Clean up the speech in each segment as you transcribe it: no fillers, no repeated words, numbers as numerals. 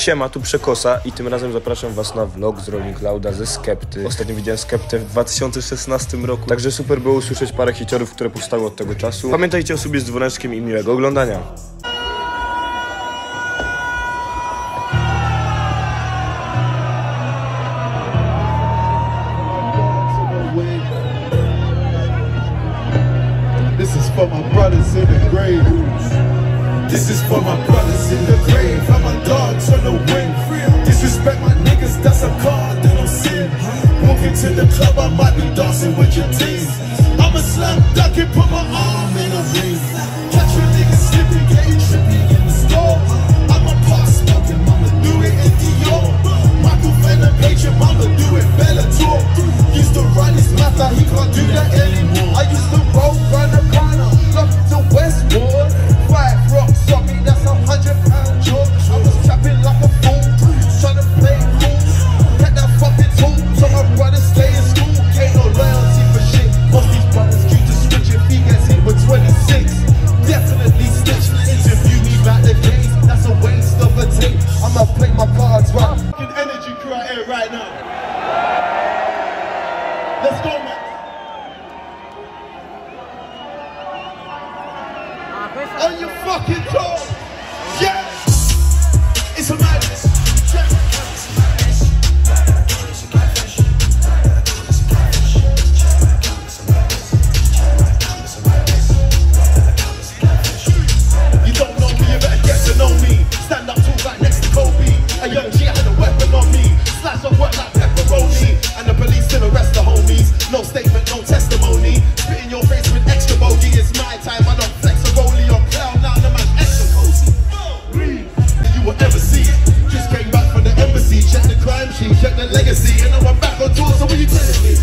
Siema, tu Przekosa i tym razem zapraszam was na vlog z Rolling Clouda ze Skepty. Ostatnio widziałem Skeptę w 2016 roku, także super było usłyszeć parę hiciorów, które powstały od tego czasu. Pamiętajcie o sobie z dzwoneczkiem i miłego oglądania. This is for my brothers in the grave. This is for my brothers in the grave. I'm my dogs on the wing. Disrespect my niggas, that's a card that I'm sin. Walking to the club, I might be dancing with your team. I'm a slam dunk and put my arm in a ring. Catch your niggas slipping, getting trippy in the store. I'm a pot smoking, mama do it in Dior. Michael Venom, Agent, mama do it Bellator. Used to run his mouth like he can't do that anymore. I used to roll round the corner, up to Westwood. 5 rocks on me, that's £100 job. I was trapping like a fool, trying to play cool. Had that fucking tool, so my brothers stay in school. Ain't no loyalty for shit. Most these brothers due to switch if he gets hit with 26. Definitely snitch, interview me about the case. That's a waste of a tape. I'ma play my cards right. Fucking energy crew out here right now. Let's go, man. On your fucking toes. Yeah. It's a madness. You don't know me, you better get to know me. Stand up tall right next to Kobe. A young G had a weapon on me. Slice of work like pepperoni. And the police still arrest the homies. No statement, no testimony. Spit in your face with extra bogey. It's my time, I don't flex a rollie on cloud. Now the man extra cozy. You will never see it. Just came back from the embassy. Check the crime sheet, check the legacy. And now I'm back on tour, so what you telling me?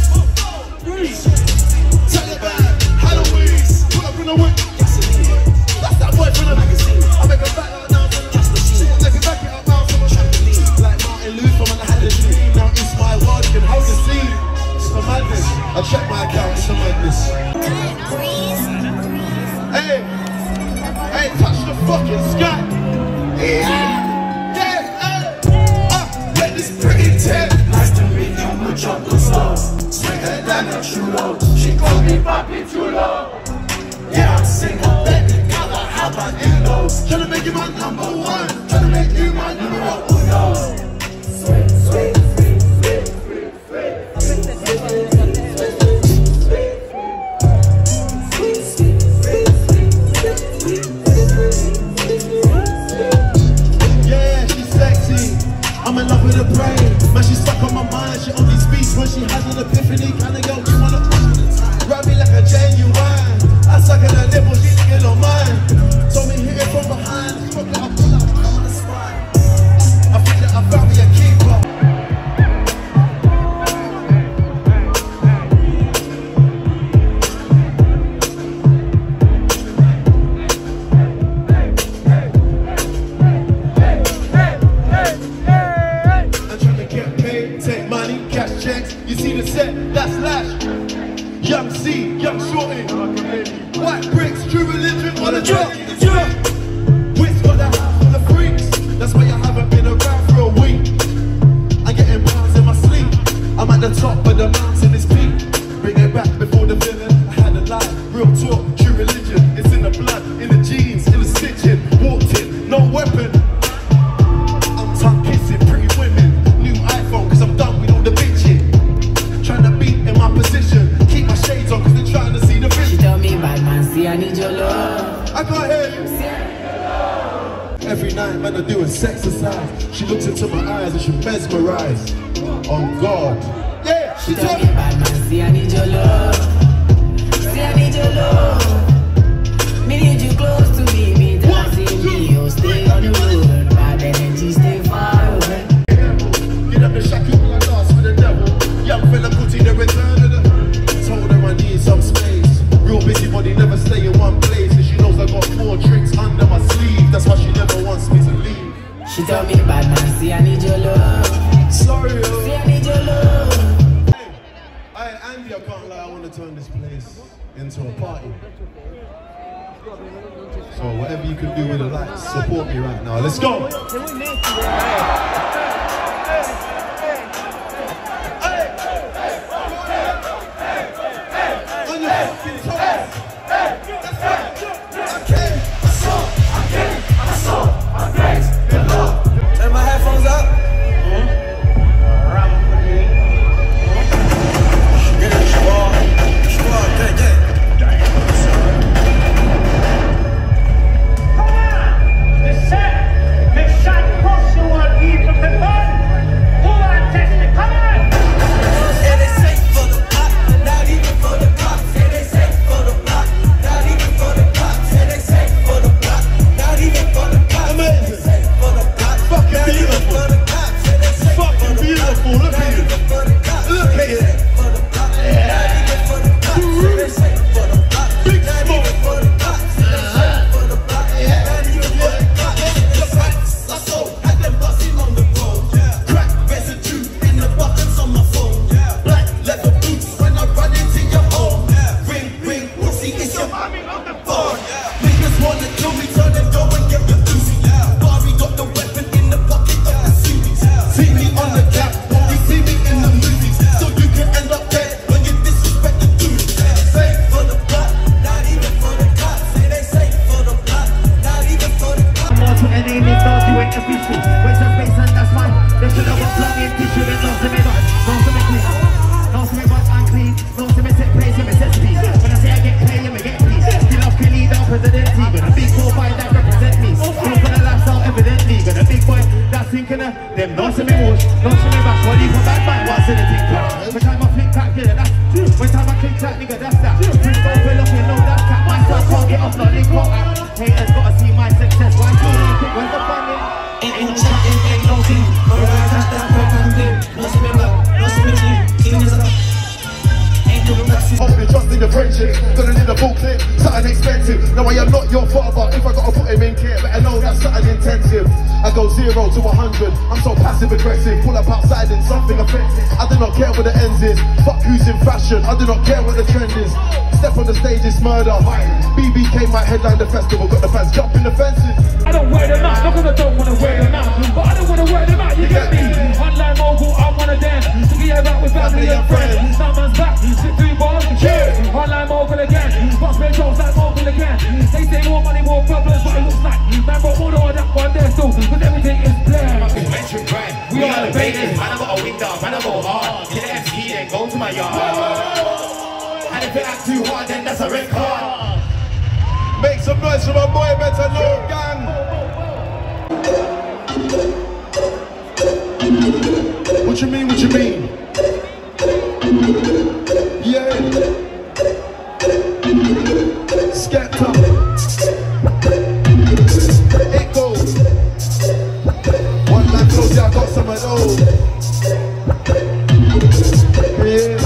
Taliban, Halloween. Pull up in the whip. That's that boy from the magazine. I make a back out now from the cash machine. Let me back it up now from a trampoline. Like Martin Luther when I had a dream. Now it's my world, you can hold the scene. It's a madness. I check my account, it's a madness. Hey, hey, touch the fucking sky. Yeah, get this pretty tip. Nice to meet you, much on the slow. Sweeter than a chulo. She called me Papi Chulo. Yeah, I'm single, baby, girl, how about you know? Tryna make you my number one. Tryna make you my numero uno. Sweet, sweet, sweet, sweet, sweet, sweet. I'm in love with her brain, man, she's stuck on my mind. She only speaks when she has an epiphany. Kinda girl, you wanna rub me like a genuine. I suck at her nipple, she licking on mine. Told me hit it from behind, fuck like I pull up on the spine. I think that I found me a keeper. You see the set, that's Lash. Young C, Young Shorty. White bricks, true religion on a drop. Wits got that house full of freaks. That's why I haven't been around for a week. I'm getting pounds in my sleep. I'm at the top of the mountain, it's peak. Bring it back before the villain. I had a lie, real talk, true religion. It's in the blood, in the jeans, in the stitching. Walked in, no weapon. I'm tongue kissing pretty women. New iPhone, cause I'm done with all the bitching. Trying to be in my position. Keep my shades on cause they're trying to see the vision. She told me, bad man, see I need your love. I can't hear you. Every night, man, I'm doing sexercise. She looks into my eyes and she mesmerized. On God. Yeah, she told me, bad man, see I need your love. See I need your love. Me need you close to me. Me tell I see me, oh stay on the road. Bad energy, stay far away. Get up the shaku when I dance with the devil. Young fella putting the return of the. Told her I need some space. Real busy body, never stay in one place. And she knows I got 4 tricks under my sleeve. That's why she never wants me to leave. She told me, bad man, see I need your love. Sorry, yo. See I need your love. Hey, Andy, I can't lie, I want to turn this place into a party. So whatever you can do with the lights, support me right now. Let's go. animal, look at you. Look at it. Big smoke. Crack residue in the buttons on my phone. Black leather boots when I run into your home. Ring, ring, pussy, it's your mommy on the phone. Niggas wanna kill me, turn and go and get the Lucy. Barry got the weapon in the pocket of the suit. See me on the gap, you see me in the movies. So you can end up dead when you disrespect the dude. Say for the blood, not even for the cops. Say they say for the blood, not even for the cops. More to any name, don't you ain't official. Where's your face and that's mine. They should have got blood in tissue. They know to me not, know to me clean. Know to me what's unclean. Know to me take place, you me set speed. When I say I get paid, you me get peace. Still up can lead out presidency. Got a big 4-5 that represent me. Go for the lifestyle evidently. Got a big boy that's thinking of them. Know to me wash, know to me bash. What you for bad man, what's in the thing clap? When time I flick clap, yeah, that's when time I click clap, nigga, that's that. Bring over, look, you know that's cat. My son can't get off, not link out. Haters gotta see my success. Why do you think when's the fun in? Ain't chatting, ain't no thing. That's perfect thing. No spin back, no spin in. Ain't doing nothing. Holding trust in the friendship, gonna need a full clip, something expensive. No, I am not your father, if I gotta put him in care, better know that's something intensive. I go 0 to 100, I'm so passive aggressive, pull up outside in something offensive. I do not care what the ends is, fuck who's in fashion, I do not care what the trend is. Step on the stage is murder. BBK might headline the festival, got the fans jumping the fences. I don't wear them out, not cause I don't wanna wear them out, but I don't wanna wear them out, you get me? Online mogul, I wanna dance, together out with family and friends. Someone's back, sit through bars and cheers. Online mogul again, box men jokes like mogul again. They say more money, more problems, but it looks like man got more than that one there still, cause everything is clear. Mention crime, we are the greatest. Man, I got a window, man, I go hard. Get the MC, then go to my yard. And if you act too hard, then that's a red card. Make some noise for my boy, better know, gang. What you mean, what you mean? Yeah. Skepta. It goes. One man close, yeah, I got some of those. Yeah.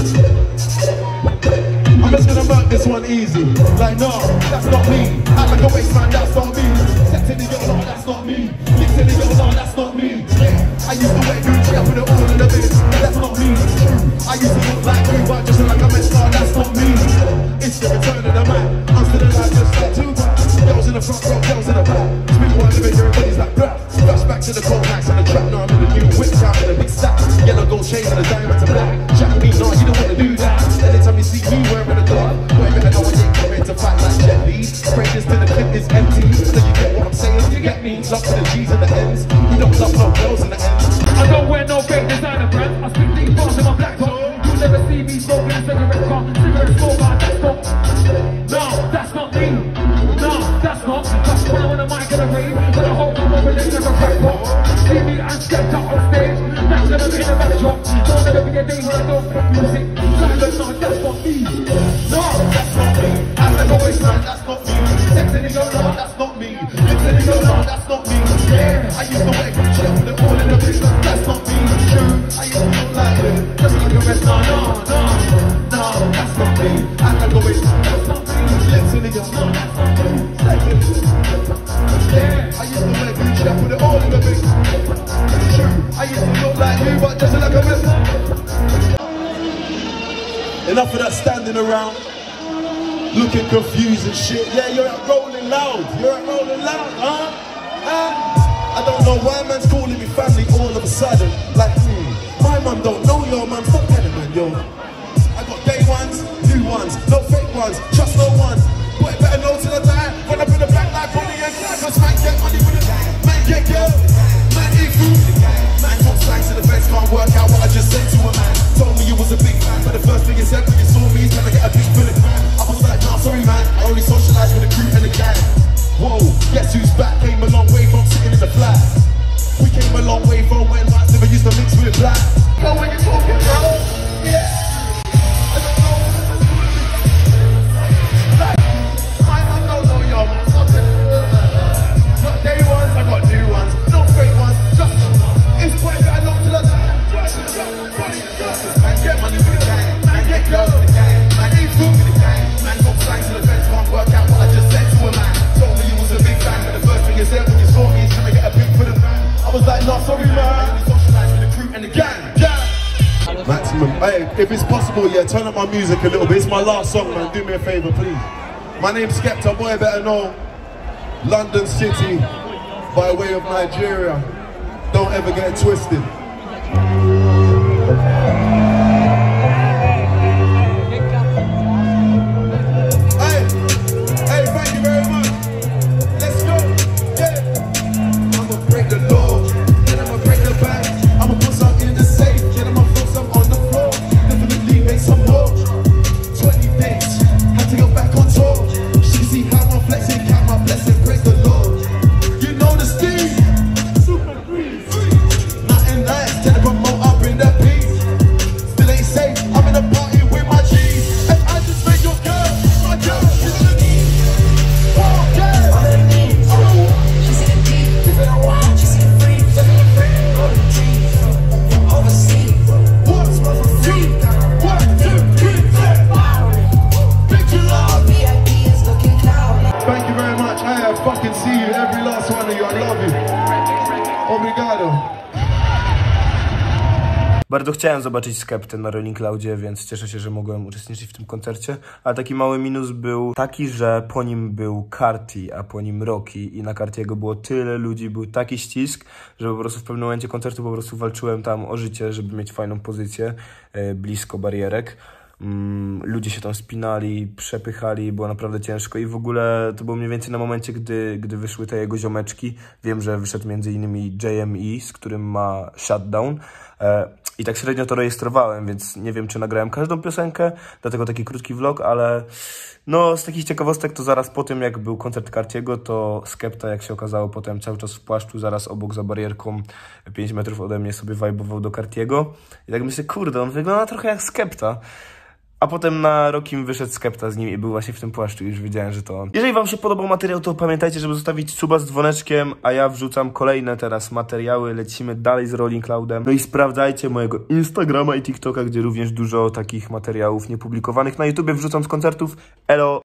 I'm just gonna mark this one easy. Like, no, that's not me. Act like a waste man, that's not me. Stepped in the yellow, that's not me. Mixed in the yellow, that's not me. Yeah. I used to wear Gucci, I put it all in the bin. That's not me. I used to look like you, but just like a mess, no, that's not me. It's the return of the man. I'm still alive, just like Tupac. Girls in the front row, girls in the back. Spin one living, everybody's like, bruh. Rush back to the cold hacks and the trap. Now I'm in the new whip town in a big stack. Yellow gold chain and a diamond to black. Jack me, no, you don't wanna do that. Anytime you see me wearing a glove, boy, better know I ain't coming to fight like Jet Li. Phrases to the clip is empty. So you get what I'm saying, you get me. Love to the G's and the N's. You don't love no girls in the ends. I don't wear no fake designer brands. I spit these bars in my black top. You'll never see me smoking a cigarette car. Cigarette smoker, that's not. No, that's not me. No, that's not. That's when I'm on the mic and the rave. But I hope I'm over there like a crack pop. See me and Skepta on stage. That's never be in the backdrop. Don't ever be a day when I don't play music. Like, no, that's not me. No, that's not me. I'm like a waste man, that's not me. Sex in the yellow, that's not me. Lips in the yellow, that's not me. Yeah, I used to wear Gucci, I put it all in the bin. That's not me. True, I used to look like you, just like a rest. No, that's not me. I'm like a waste man, that's not me. Lips in the yellow, that's not me. Yeah, I used to wear Gucci, I put it all in the bin. True, I used to look like you, but just like a rest. Enough of that standing around, looking confused and shit. Yeah, you're at Rolling Loud. You're at Rolling Loud, huh? I don't know why man's calling me family all of a sudden. Like, my mum don't know your mum. Fuck that, man, yo. I got gay ones, new ones, no fake ones, trust no one. Boy, better know till I die. Run up in the back like Bonnie and Clyde. Cause man get money with it, man get girl, man eat food. Man talk slang to the fence, can't work out what I just said to a man. Told me you was a big fan, but the first thing you said when you saw me is trying to get a big bullet. I was like, nah, sorry man, I only socialise with the crew and the gang. Whoa, guess who's back? Came a long way from sitting in the flat. We came a long way from when whites never used to mix with black. Know when you're talking, bro? Yeah. I don't know. Like, I don't know your man. Not day ones, I got new ones. No fake ones. Just, it's quite bad, I know till I die. Hey, if it's possible, yeah, turn up my music a little bit. It's my last song, man. Do me a favor, please. My name's Skepta, boy, better know. London City, by way of Nigeria. Don't ever get it twisted. Hey, thank you very much. Let's go, yeah. I'ma break the law, then I'ma break the bank. I'ma put something in the safe, then I'ma throw some on the floor. Definitely make some more. 20 days, had to go back on tour. She see how I'm flexing, count my blessing, praise the Lord. You know the steam, super green. Nothing nice, tell the promote up in the beat. Still ain't safe, I'm in a party with my G's. And I just made your girl, my girl, she's on the knees. Oh, yeah. On her knees, she see the deep, living a wild, she see the free, living the free, go to the trees, overseas, What's smoke for free, 1, 2, 3, 4. Picture love. VIP is looking cloudy. Thank you very much. I fucking see you, every last one of you. I love you. Obrigado. Bardzo chciałem zobaczyć Skeptę na Rolling Cloudzie, więc cieszę się, że mogłem uczestniczyć w tym koncercie. Ale taki mały minus był taki, że po nim był Carti, a po nim Rocky i na Cartiego było tyle ludzi, był taki ścisk, że po prostu w pewnym momencie koncertu po prostu walczyłem tam o życie, żeby mieć fajną pozycję blisko barierek. Ludzie się tam spinali, przepychali, było naprawdę ciężko i w ogóle to było mniej więcej na momencie, gdy wyszły te jego ziomeczki. Wiem, że wyszedł m.in. JME, z którym ma Shutdown i tak średnio to rejestrowałem, więc nie wiem, czy nagrałem każdą piosenkę, dlatego taki krótki vlog, ale no z takich ciekawostek to zaraz po tym, jak był koncert Cartiego, to Skepta, jak się okazało potem cały czas w płaszczu, zaraz obok za barierką 5 metrów ode mnie sobie vibe'ował do Cartiego i tak myślę, kurde, on wygląda trochę jak Skepta. A potem na Rockim wyszedł Skepta z nim i był właśnie w tym płaszczu i już wiedziałem, że to on. Jeżeli wam się podobał materiał, to pamiętajcie, żeby zostawić suba z dzwoneczkiem, a ja wrzucam kolejne teraz materiały, lecimy dalej z Rolling Cloudem. No i sprawdzajcie mojego Instagrama i TikToka, gdzie również dużo takich materiałów niepublikowanych na YouTubie wrzucam z koncertów. Elo!